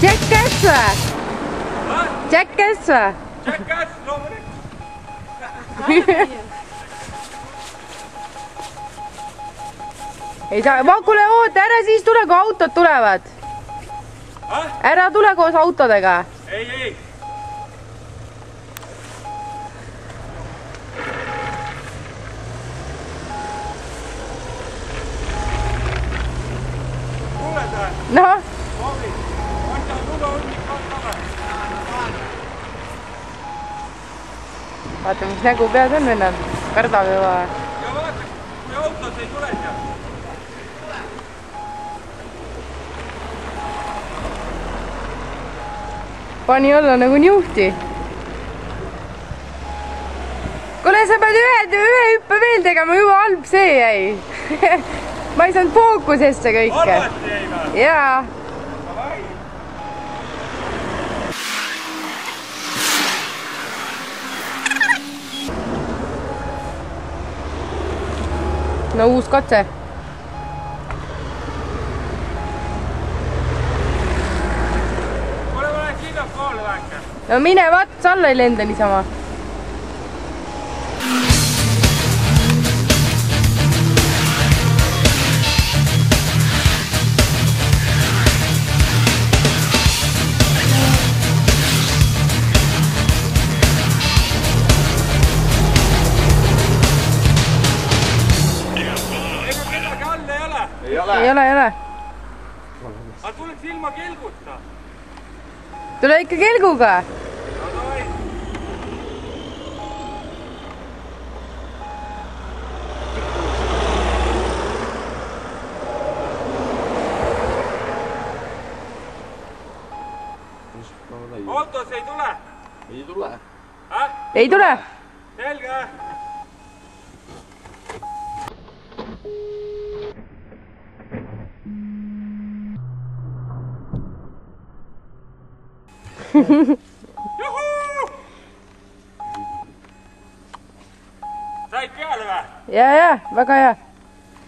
Jackass või? Jackass või? Jackass, loomulikult. Ei saa, kuule oota, ära siis tule, kui autod tulevad. Ära tule koos autodega. Ei. Kuule tähe. Noh. Mauli, anna tule õnnik kattale. Vaata, mis nägu peas on vennal. Kardab juba. Ja vaata, kui autos ei tule seal. Pani olla nagu niuhti. Kuule, sa pead ühe hüppe veel tegema, juba halb see jäi. Ma ei saanud fookusesse kõike. Halvasti jäi või? Jaa. No uus katse. Kuule, ma lähen sinnapoole väike. No mine vats, alla ei lenda niisama. Ei ole. Aga tuleks ilma kelguta. Tule ikka kelguga. No davai. Autos ei tule? Ei tule. Ei tule? Selge. Said peale või? Ja, väga hea.